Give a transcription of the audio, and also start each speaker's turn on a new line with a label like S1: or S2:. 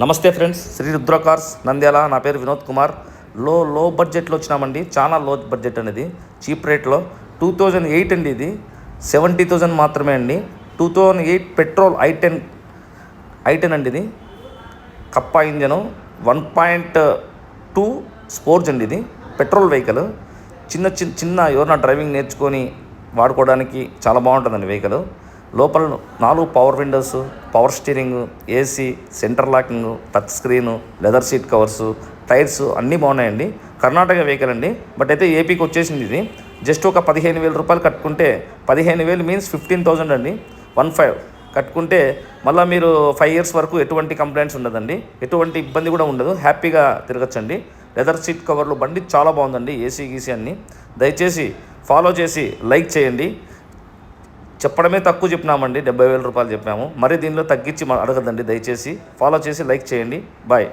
S1: నమస్తే friends, Shri Rudra cars Nandyal. నా పేరు వినోద్ కుమార్. లో బడ్జెట్లో వచ్చినామండి. చాలా లో బడ్జెట్ అనేది, చీప్ రేట్లో. 2008 అండి, ఇది 70,000 మాత్రమే అండి. 2008 పెట్రోల్ i10 అండి. ఇది కప్పా ఇంజను 1.2 స్పోర్ట్స్ అండి. ఇది పెట్రోల్ వెహికల్. చిన్న ఎవరైనా డ్రైవింగ్ నేర్చుకొని వాడుకోవడానికి చాలా బాగుంటుందండి వెహికల్. లోపల 4 power Windows, power steering, AC, centre locking, touch screen, leather seat covers, tyres అన్నీ బాగున్నాయండి. కర్ణాటక వెహికల్ అండి, బట్ అయితే ఏపీకి వచ్చేసింది. ఇది జస్ట్ ఒక 15,000 రూపాయలు కట్టుకుంటే, 15,000 మీన్స్ 15,000 అండి. 15 కట్టుకుంటే మళ్ళీ మీరు 5 ఇయర్స్ వరకు ఎటువంటి కంప్లైంట్స్ ఉండదండి, ఎటువంటి ఇబ్బంది కూడా ఉండదు, హ్యాపీగా తిరగచ్చండి. లెదర్ సీట్ కవర్లు, బండి చాలా బాగుందండి, ఏసీ గీసీ అన్నీ. దయచేసి ఫాలో చేసి లైక్ చేయండి. చెప్పడమే తక్కువ చెప్పినామండి, 70,000 రూపాయలు చెప్పాము. మరి దీనిలో తగ్గించి అడగదండి. దయచేసి ఫాలో చేసి లైక్ చేయండి. బాయ్.